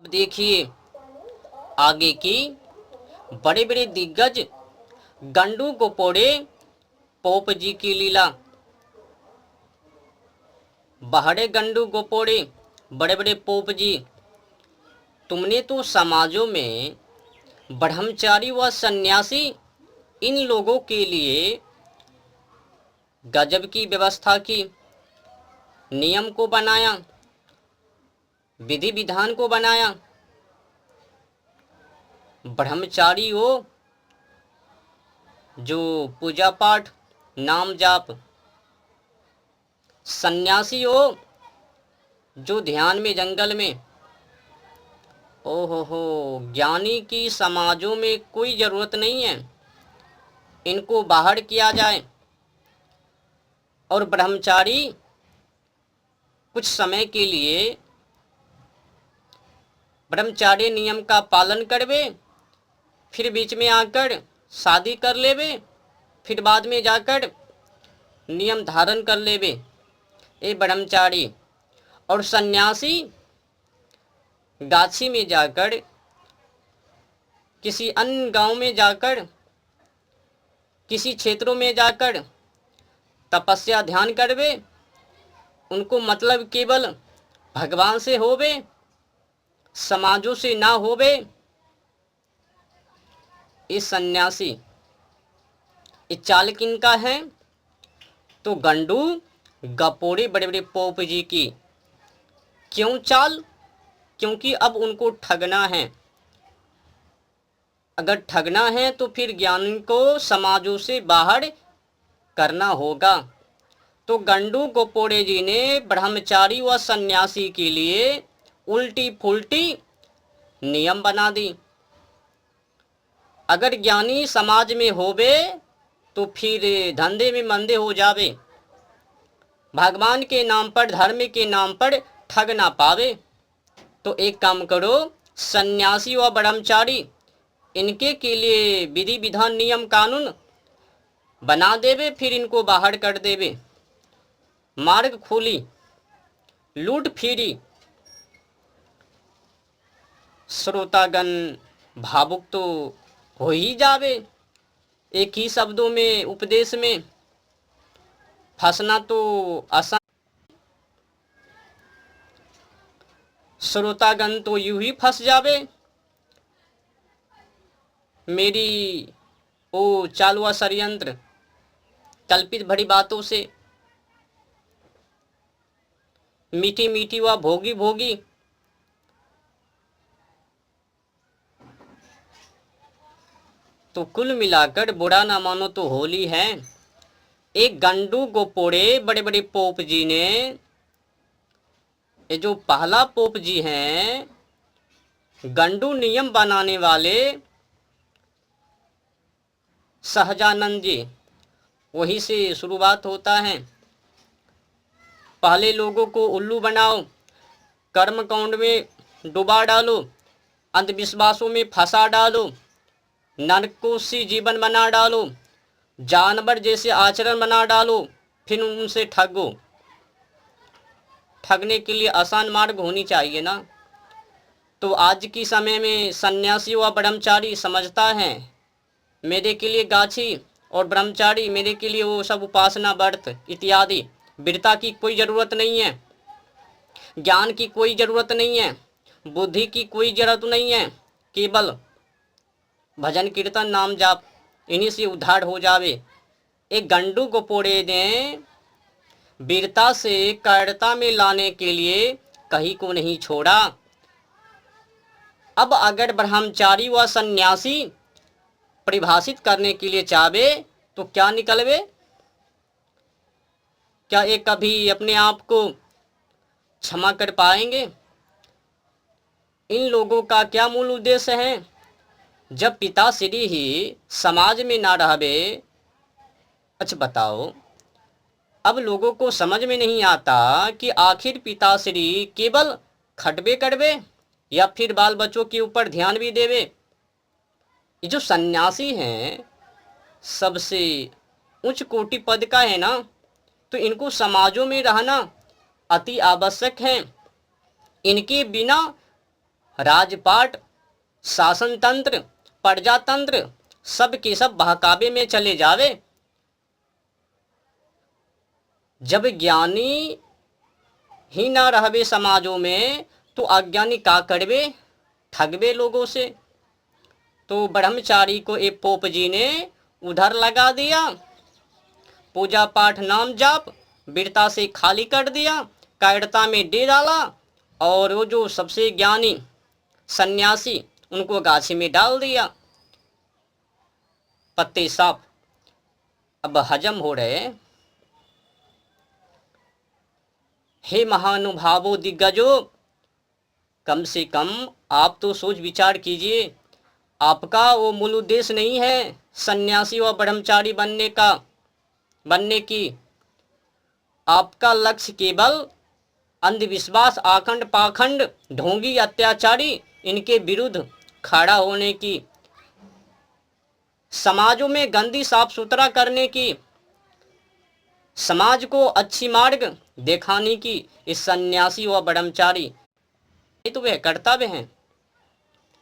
देखिए आगे की बड़े बड़े दिग्गज गंडू गोपोड़े पोप जी की लीला। बहरे गंडू गोपोड़े बड़े बड़े पोप जी, तुमने तो समाजों में ब्रह्मचारी व सन्यासी इन लोगों के लिए गजब की व्यवस्था की, नियम को बनाया, विधि विधान को बनाया। ब्रह्मचारी हो जो पूजा पाठ नाम जाप, सन्यासी हो जो ध्यान में जंगल में। ओहो हो, ज्ञानी की समाजों में कोई ज़रूरत नहीं है, इनको बाहर किया जाए। और ब्रह्मचारी कुछ समय के लिए ब्रह्मचारी नियम का पालन करवे, फिर बीच में आकर शादी कर लेवे, फिर बाद में जाकर नियम धारण कर लेवे, ये ब्रह्मचारी। और सन्यासी गाछी में जाकर, किसी अन्य गांव में जाकर, किसी क्षेत्रों में जाकर तपस्या ध्यान करवे, उनको मतलब केवल भगवान से होवे, समाजों से ना होवे। इस सन्यासी इस चाल किनका है? तो गंडू गपोड़े बड़े बड़े पोप जी की। क्यों चाल? क्योंकि अब उनको ठगना है। अगर ठगना है तो फिर ज्ञान को समाजों से बाहर करना होगा। तो गंडू गोपोड़े जी ने ब्रह्मचारी व सन्यासी के लिए उल्टी फुल्टी नियम बना दी। अगर ज्ञानी समाज में होवे तो फिर धंधे में मंदे हो जावे, भगवान के नाम पर धर्म के नाम पर ठग ना पावे। तो एक काम करो, सन्यासी व ब्रह्मचारी इनके के लिए विधि विधान नियम कानून बना देवे, फिर इनको बाहर कर देवे, मार्ग खोली, लूट फिरी। श्रोतागण भावुक तो हो ही जावे। एक ही शब्दों में उपदेश में फंसना तो आसान। श्रोतागण तो यूं ही फंस जावे मेरी ओ चालुआ षड्यंत्र कल्पित भरी बातों से। मीठी मीठी व भोगी भोगी तो कुल मिलाकर बुरा ना मानो तो होली है। एक गंडू गोपोड़े बड़े बड़े पोप जी ने, ये जो पहला पोप जी हैं गंडू नियम बनाने वाले सहजानंद जी, वही से शुरुआत होता है। पहले लोगों को उल्लू बनाओ, कर्म कांड में डुबा डालो, अंधविश्वासों में फंसा डालो, नरकों सी जीवन बना डालो, जानवर जैसे आचरण बना डालो, फिर उनसे ठगो। ठगने के लिए आसान मार्ग होनी चाहिए ना। तो आज की समय में सन्यासी व ब्रह्मचारी समझता है मेरे के लिए गाछी और ब्रह्मचारी मेरे के लिए वो सब उपासना व्रत इत्यादि, वीरता की कोई ज़रूरत नहीं है, ज्ञान की कोई ज़रूरत नहीं है, बुद्धि की कोई ज़रूरत नहीं है, केवल भजन कीर्तन नाम जाप, इन्हीं से उद्धार हो जावे। एक गंडू गोपोड़े ने वीरता से कर्ता में लाने के लिए कहीं को नहीं छोड़ा। अब अगर ब्रह्मचारी व सन्यासी परिभाषित करने के लिए चाहे तो क्या निकलवे? क्या ये कभी अपने आप को क्षमा कर पाएंगे? इन लोगों का क्या मूल उद्देश्य है? जब पिताश्री ही समाज में ना रहवे, अच्छा बताओ, अब लोगों को समझ में नहीं आता कि आखिर पिताश्री केवल खटबे करवे या फिर बाल बच्चों के ऊपर ध्यान भी देवे। ये जो सन्यासी हैं सबसे उच्च कोटि पद का है ना, तो इनको समाजों में रहना अति आवश्यक है। इनके बिना राजपाट, शासन तंत्र, प्रजातंत्र सब के सब बहकावे में चले जावे। जब ज्ञानी ही ना रहवे समाजों में तो अज्ञानी का करवे, ठगवे लोगों से। तो ब्रह्मचारी को एक पोप जी ने उधर लगा दिया, पूजा पाठ नाम जाप वीरता से खाली कर दिया, कायरता में दे डाला, और वो जो सबसे ज्ञानी सन्यासी उनको गाछी में डाल दिया। पत्ते साफ अब हजम हो रहे। हे महानुभावों दिग्गजों, कम से कम आप तो सोच विचार कीजिए, आपका वो मूल उद्देश्य नहीं है सन्यासी व ब्रह्मचारी बनने की। आपका लक्ष्य केवल अंधविश्वास, आखंड पाखंड, ढोंगी, अत्याचारी इनके विरुद्ध खड़ा होने की, समाजों में गंदी साफ सुथरा करने की, समाज को अच्छी मार्ग दिखाने की। इस सन्यासी व ब्रह्मचारी ये तो वह कर्तव्य हैं।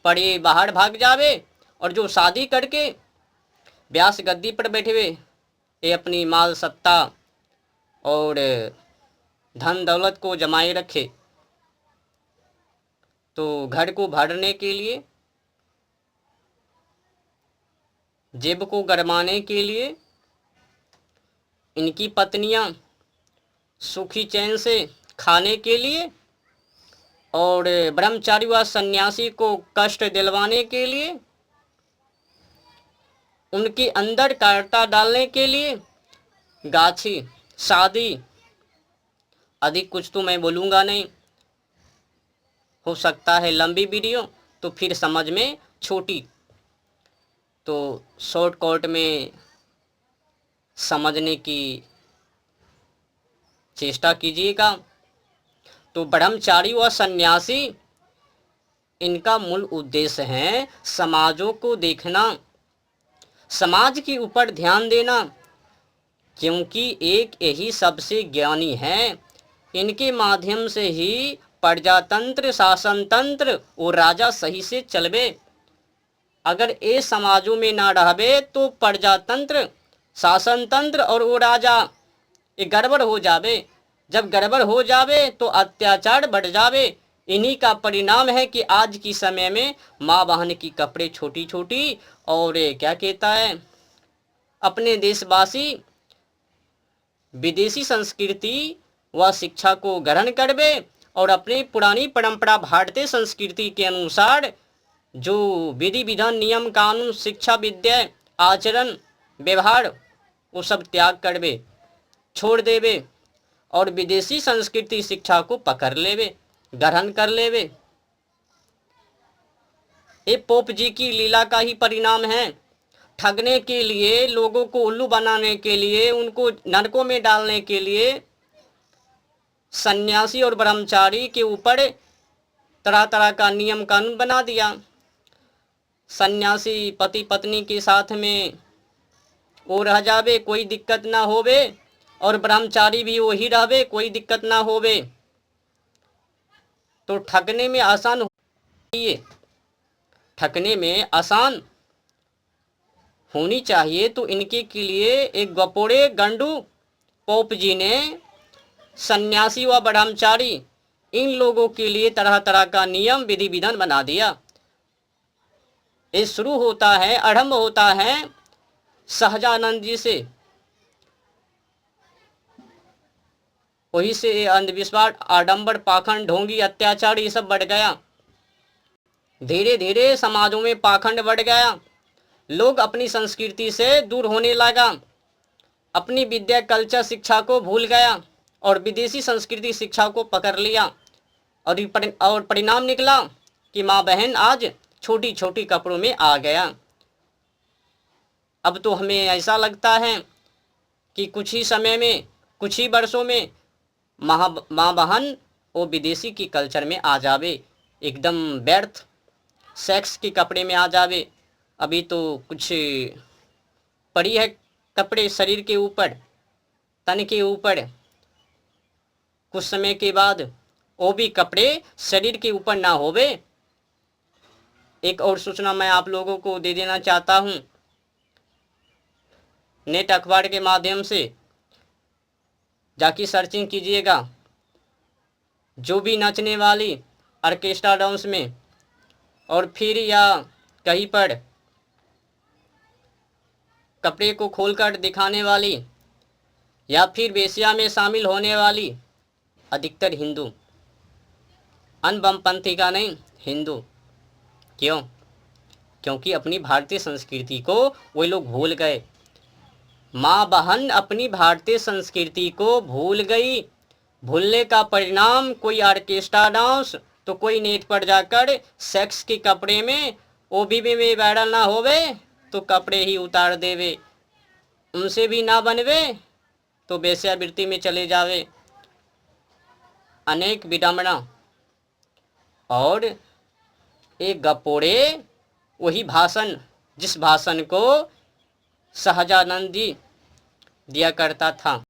पढ़े बाहर भाग जावे और जो शादी करके व्यास गद्दी पर बैठे हुए ये अपनी माल सत्ता और धन दौलत को जमाए रखे, तो घर को भरने के लिए, जेब को गरमाने के लिए, इनकी पत्नियां सुखी चैन से खाने के लिए, और ब्रह्मचारी व सन्यासी को कष्ट दिलवाने के लिए, उनके अंदर कायरता डालने के लिए, गाछी शादी, अधिक कुछ तो मैं बोलूँगा नहीं, हो सकता है लंबी वीडियो तो फिर समझ में छोटी, तो शॉर्टकट में समझने की चेष्टा कीजिएगा। तो ब्रह्मचारी व सन्यासी इनका मूल उद्देश्य है समाजों को देखना, समाज के ऊपर ध्यान देना, क्योंकि एक यही सबसे ज्ञानी है। इनके माध्यम से ही प्रजातंत्र, शासन तंत्र और राजा सही से चलवे। अगर ये समाजों में ना रहवे तो प्रजातंत्र, शासन तंत्र और वो राजा ये गड़बड़ हो जावे। जब गड़बड़ हो जावे तो अत्याचार बढ़ जावे। इन्हीं का परिणाम है कि आज की समय में माँ बहन की कपड़े छोटी छोटी, और क्या कहता है, अपने देशवासी विदेशी संस्कृति व शिक्षा को ग्रहण करवे और अपनी पुरानी परंपरा भारतीय संस्कृति के अनुसार जो विधि विधान, नियम, कानून, शिक्षा, विद्या, आचरण, व्यवहार वो सब त्याग करवे, छोड़ देवे और विदेशी संस्कृति शिक्षा को पकड़ लेवे, ग्रहण कर लेवे। ये पोप जी की लीला का ही परिणाम है। ठगने के लिए, लोगों को उल्लू बनाने के लिए, उनको नरकों में डालने के लिए सन्यासी और ब्रह्मचारी के ऊपर तरह तरह का नियम कानून बना दिया। सन्यासी पति पत्नी के साथ में वो रह जावे, कोई दिक्कत ना होवे, और ब्रह्मचारी भी वही रहवे, कोई दिक्कत ना होवे। तो ठगने में आसान होइए, ठगने में आसान होनी चाहिए। तो इनके के लिए एक गपोड़े गंडू पोप जी ने सन्यासी व ब्रह्मचारी इन लोगों के लिए तरह तरह का नियम विधि विधान बना दिया। ये शुरू होता है, आरंभ होता है सहजानंद जी से। वही से अंधविश्वास, आडंबर, पाखंड, ढोंगी, अत्याचार ये सब बढ़ गया। धीरे धीरे समाजों में पाखंड बढ़ गया, लोग अपनी संस्कृति से दूर होने लगा, अपनी विद्या, कल्चर, शिक्षा को भूल गया और विदेशी संस्कृति शिक्षा को पकड़ लिया। और परिणाम निकला कि माँ बहन आज छोटी छोटी कपड़ों में आ गया। अब तो हमें ऐसा लगता है कि कुछ ही समय में, कुछ ही वर्षों में माँ बहन वो विदेशी की कल्चर में आ जावे, एकदम व्यर्थ सेक्स के कपड़े में आ जावे। अभी तो कुछ पड़ी है कपड़े शरीर के ऊपर, तन के ऊपर, कुछ समय के बाद वो भी कपड़े शरीर के ऊपर ना होवे, एक और सूचना मैं आप लोगों को दे देना चाहता हूँ। नेट अखबार के माध्यम से जाके सर्चिंग कीजिएगा। जो भी नाचने वाली ऑर्केस्ट्रा डांस में और फिर या कहीं पर कपड़े को खोलकर दिखाने वाली या फिर वेश्या में शामिल होने वाली अधिकतर हिंदू, अन वामपंथी का नहीं, हिंदू। क्यों? क्योंकि अपनी भारतीय संस्कृति को वो लोग भूल गए। माँ बहन अपनी भारतीय संस्कृति को भूल गई। भूलने का परिणाम कोई ऑर्केस्ट्रा डांस तो कोई नेट पर जाकर सेक्स के कपड़े में ओबीबी में वायरल ना होवे तो कपड़े ही उतार देवे, उनसे भी ना बनवे तो वेश्यावृत्ति में चले जावे। अनेक विडंबना और एक गपोड़े वही भाषण जिस भाषण को सहजानंद जी दिया करता था।